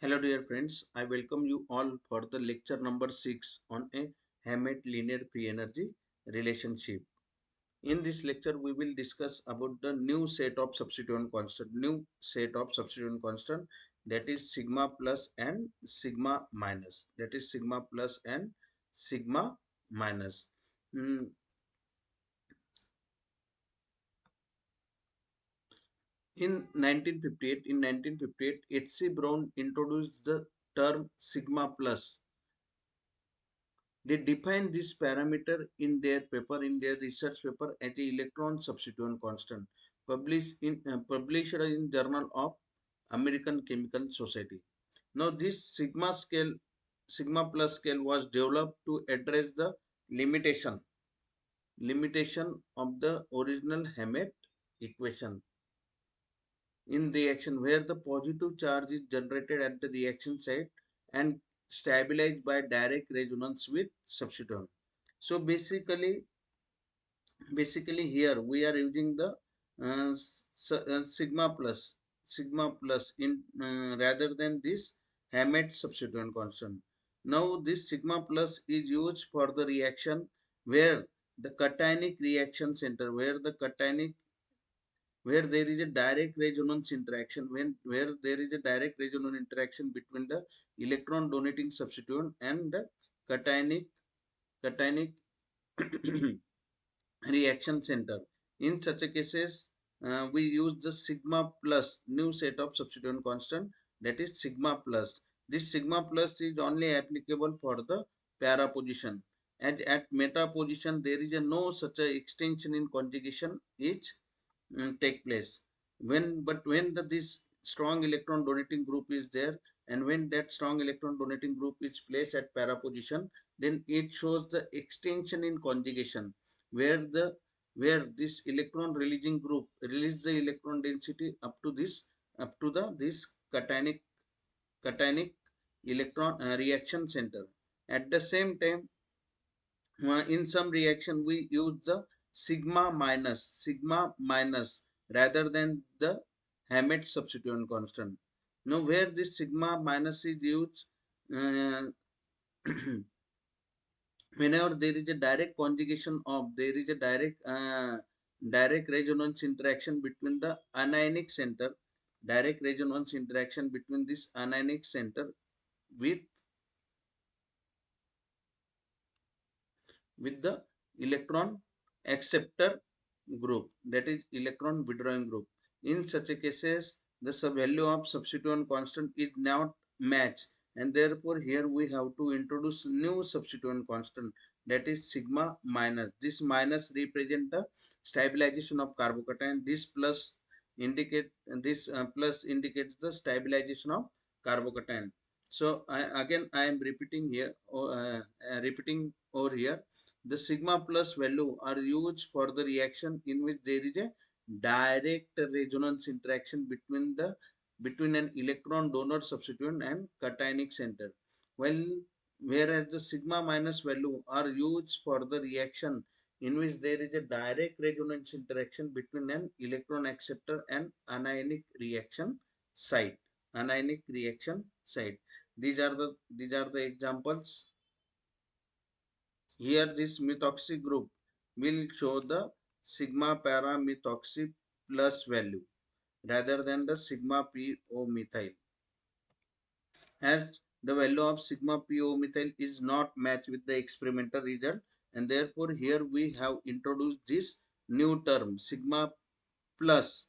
Hello dear friends, I welcome you all for the lecture number 6 on a Hammett linear free energy relationship. In this lecture we will discuss about the new set of substituent constant, that is sigma plus and sigma minus. That is sigma plus and sigma minus. Mm, in 1958, H.C. Brown introduced the term sigma plus. They define this parameter in their research paper as the electron substituent constant, published in Journal of American Chemical Society. Now, this sigma plus scale was developed to address the limitation limitation of the original Hammett equation in reaction, where the positive charge is generated at the reaction site and stabilized by direct resonance with substituent. So basically here we are using the sigma plus in rather than this Hammett substituent constant. Now this sigma plus is used for the reaction where the cationic reaction center, where there is a direct resonance interaction, where there is a direct resonance interaction between the electron donating substituent and the cationic cationic reaction center. In such a cases, we use the sigma plus new set of substituent constant, that is sigma plus. This sigma plus is only applicable for the para position. And at meta position, there is a no such a extension in conjugation is take place. When this strong electron donating group is there, and when that strong electron donating group is placed at para position, then it shows the extension in conjugation, where the where this electron releasing group release the electron density up to the this cationic electron reaction center. At the same time, in some reaction we use the sigma minus rather than the Hammett substituent constant. Now where this sigma minus is used, uh, whenever there is a direct conjugation of there is a direct resonance interaction between the anionic center, direct resonance interaction between this anionic center with the electron acceptor group, that is electron withdrawing group. In such a cases, the value of substituent constant is not matched, and therefore here we have to introduce new substituent constant, that is sigma minus. This minus represent the stabilization of carbocation. This indicates the stabilization of carbocation. So I am repeating here, repeating over here, the sigma plus value are used for the reaction in which there is a direct resonance interaction between an electron donor substituent and cationic center. While whereas the sigma minus value are used for the reaction in which there is a direct resonance interaction between an electron acceptor and anionic reaction site. Anionic reaction site. These are the examples. Here this methoxy group will show the sigma para methoxy plus value rather than the sigma PO methyl, as the value of sigma PO methyl is not matched with the experimental result, and therefore here we have introduced this new term sigma plus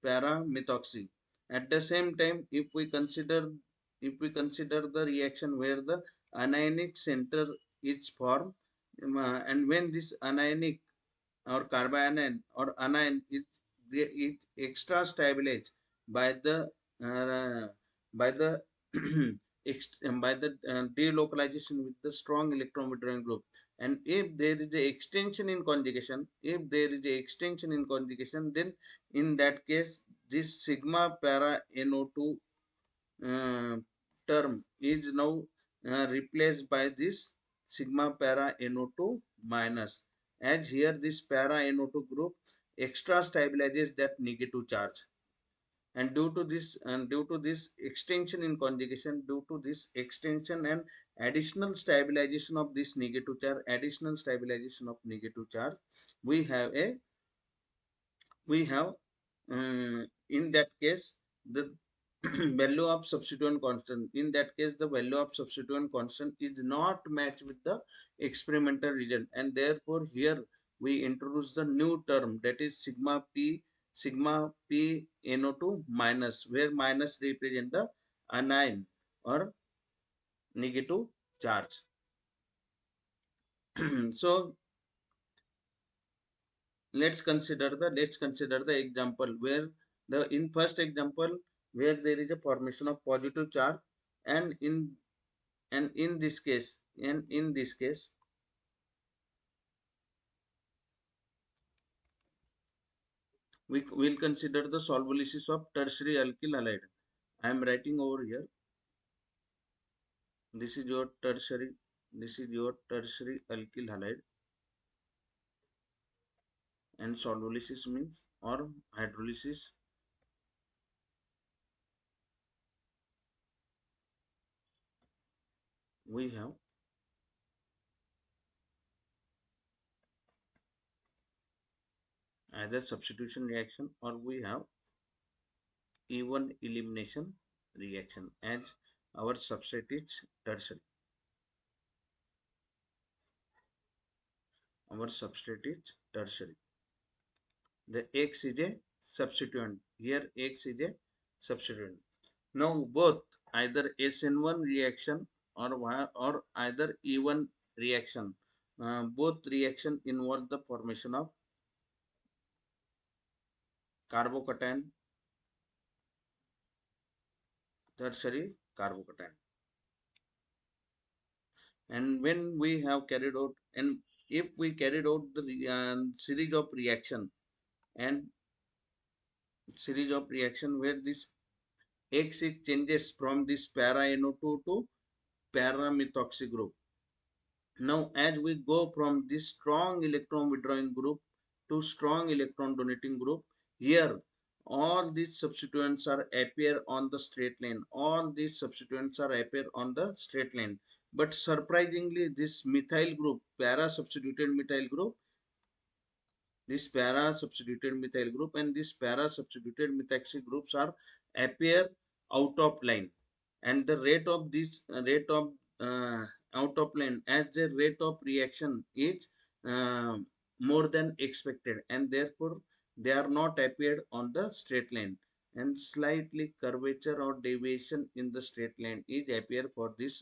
para methoxy. At the same time, if we consider the reaction where the anionic center is formed, and when this anionic or carbanion or anion is extra stabilized by the uh, by the by the delocalization with the strong electron withdrawing group, and if there is a extension in conjugation, then in that case this sigma para NO2 uh, term is now replaced by this sigma para NO2 minus, as here this para NO2 group extra stabilizes that negative charge, And due to this extension in conjugation, due to this extension and additional stabilization of this negative charge, additional stabilization of negative charge, we have a we have in that case the value of substituent constant, in that case the value of substituent constant is not matched with the experimental result, and therefore here we introduce the new term, that is sigma p NO2 minus, where minus represent the anion or negative charge. So let's consider the example where the in first example where there is a formation of positive charge, and in this case, we will consider the solubilisis of tertiary alkyl halide. I am writing over here, this is your tertiary, alkyl halide, and solubilisis means or hydrolysis, we have either substitution reaction or we have even elimination reaction, as our substrate is tertiary. Our substrate is tertiary. The X is a substituent. Here X is a substituent. Now both either SN1 reaction or either E1 reaction, both reaction involve the formation of carbocation, tertiary carbocation. And when we have carried out, and if we carried out the series of reaction, and where this X is changes from this para NO2 to para methoxy group. Now as we go from this strong electron withdrawing group to strong electron donating group, here all these substituents are appear on the straight line. All these substituents are appear on the straight line. But surprisingly, this methyl group, para substituted methyl group, this para substituted methyl group and this para substituted methoxy groups are appear out of line, and the rate of this rate of out of line as the rate of reaction is uh, more than expected, and therefore they are not appeared on the straight line, and slightly curvature or deviation in the straight line is appear for this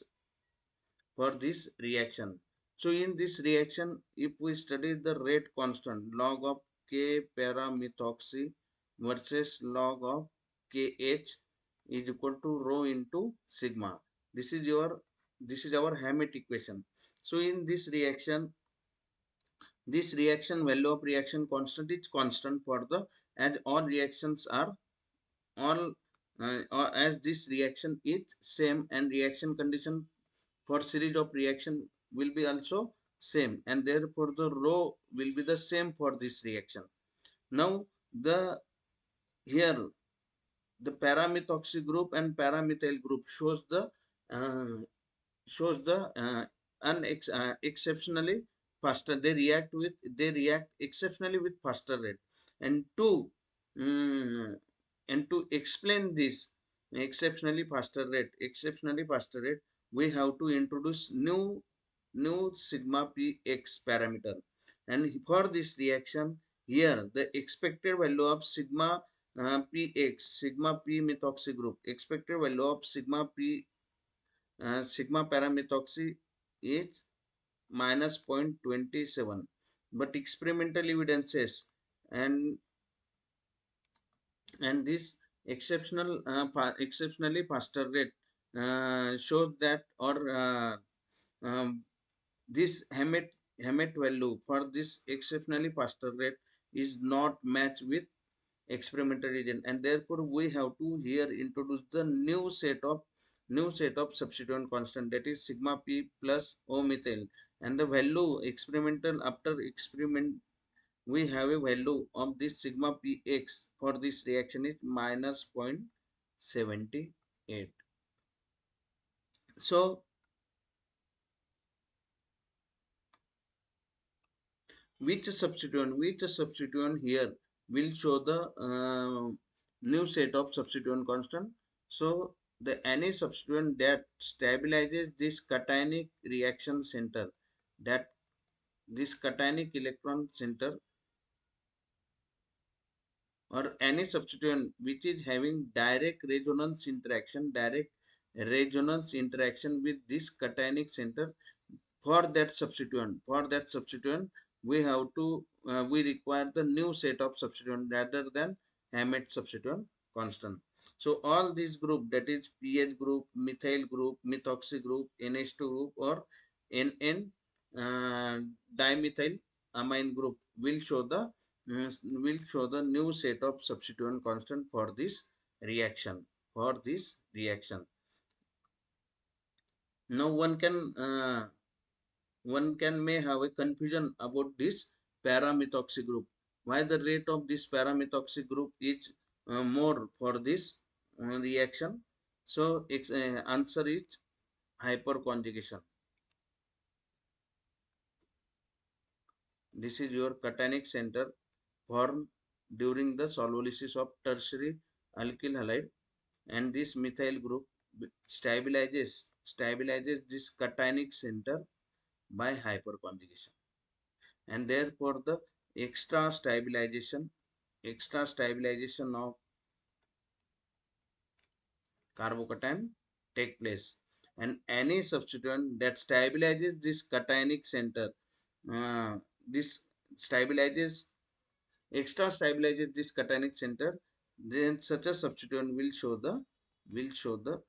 reaction. So in this reaction, if we study the rate constant log of K paramethoxy versus log of KH is equal to rho into sigma. This is our Hammett equation. So in this reaction value of reaction constant is constant for the, as all reactions are all or as this reaction is same, and reaction condition for series of reaction will be also same, and therefore the rho will be the same for this reaction. Now the here the paramethoxy group and paramethyl group uh, shows the exceptionally faster, they react exceptionally with faster rate, and mm, to explain this exceptionally faster rate, we have to introduce new sigma px parameter. And for this reaction, here the expected value of sigma p methoxy group, expected value of sigma paramethoxy is minus 0.27, but experimental evidences and this exceptionally faster rate shows that, or this Hammett value for this exceptionally faster rate is not matched with experimental region, and therefore we have to here introduce the new set of substituent constant, that is sigma p plus o methyl, and the value experimental after experiment we have a value of this sigma px for this reaction is minus 0.78. So which substituent here will show the new set of substituent constant. So the any substituent that stabilizes this cationic reaction center, that this cationic electron center, or any substituent which is having direct resonance interaction with this cationic center, for that substituent we have to we require the new set of substituent rather than Hammett substituent constant. So all these group, that is pH group, methyl group, methoxy group, NH2 group, or NN uh, dimethyl amine group will show the new set of substituent constant for this reaction. Now one can may have a confusion about this paramethoxy group. Why the rate of this paramethoxy group is more for this reaction? So its answer is hyperconjugation. This is your cationic center formed during the solubilization of tertiary alkyl halide, and this methyl group stabilizes this cationic center by hyperconjugation, and therefore the extra stabilization of carbocation take place. And any substituent that stabilizes this cationic center, this stabilizes extra stabilizes this cationic center, then such a substituent will show the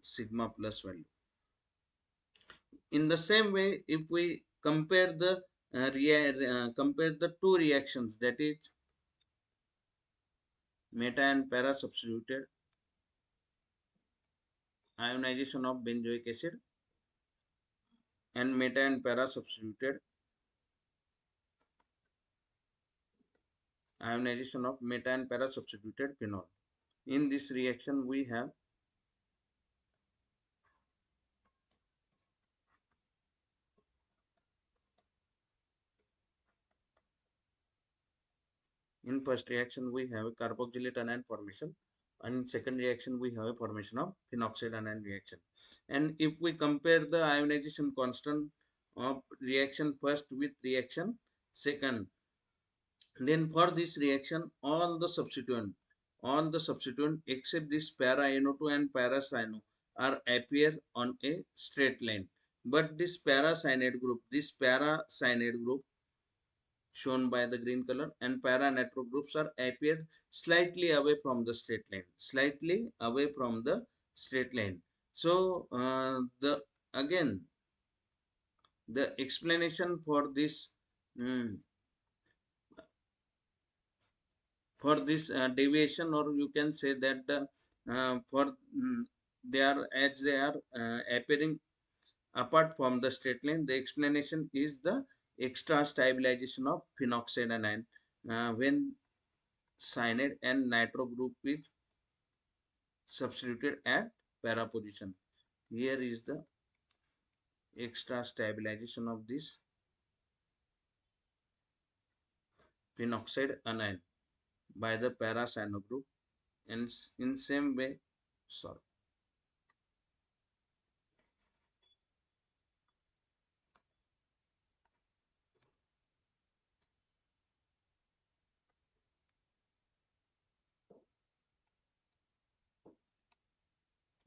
sigma plus value. In the same way, if we compare the two reactions, that is meta and para substituted ionization of benzoic acid, and meta and para substituted ionization of meta and para substituted phenol. In this reaction, we have in first reaction we have a carboxylate anion formation, and in second reaction we have a formation of phenoxide anion reaction. And if we compare the ionization constant of reaction first with reaction second, then for this reaction all the substituent except this para NO2 and para cyano are appear on a straight line. But this para cyanide group shown by the green color and para nitro groups are appeared slightly away from the straight line. So the again the explanation mm, for this deviation, or you can say that for they are as they are appearing apart from the straight line, the explanation is the extra stabilization of phenoxide anion when cyanide and nitro group is substituted at para position. Here is the extra stabilization of this phenoxide anion by the para cyano group, and in same way, sorry,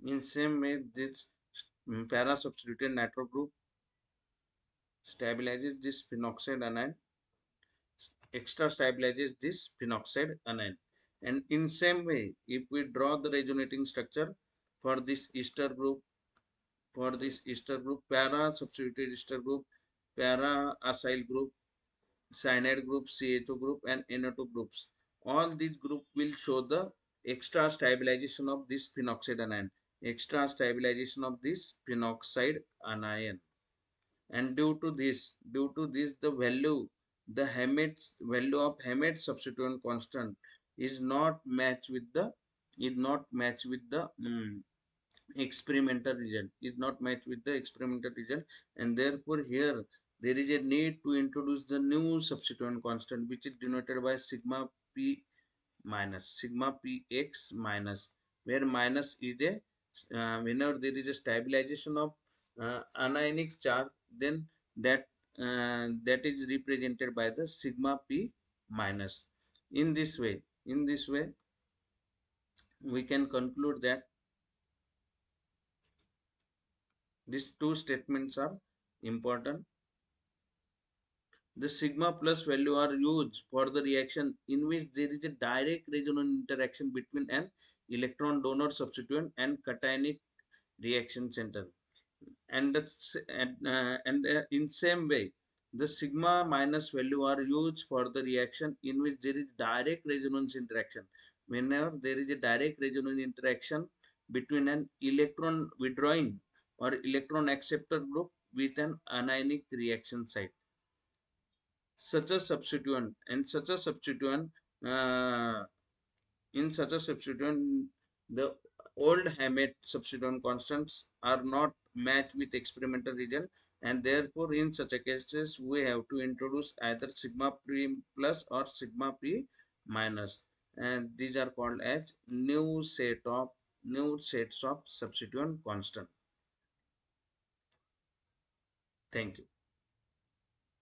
in same way this para substituted nitro group stabilizes this phenoxide anion, extra stabilizes this phenoxide anion. And in same way, if we draw the resonating structure for this ester group, para substituted ester group, para acyl group, cyanide group, CHO group, and NO2 groups, all these group will show the extra stabilization of this phenoxide anion, and due to this the the Hammett value of Hammett substituent constant is not matched with the experimental result, is not matched with the experimental result, and therefore here there is a need to introduce the new substituent constant, which is denoted by sigma px minus, where minus is a whenever there is a stabilization of anionic charge, then that that is represented by the sigma p minus. In this way we can conclude that these two statements are important. The sigma plus value are used for the reaction in which there is a direct resonance interaction between an electron donor substituent and cationic reaction center. And in same way, the sigma minus value are used for the reaction in which there is direct resonance interaction. Whenever there is a direct resonance interaction between an electron withdrawing or electron acceptor group with an anionic reaction site, such a substituent and such a substituent uh, in such a substituent, the old Hammett substituent constants are not matched with experimental result, and therefore in such a cases we have to introduce either sigma p plus or sigma p minus, and these are called as new sets of substituent constant. Thank you.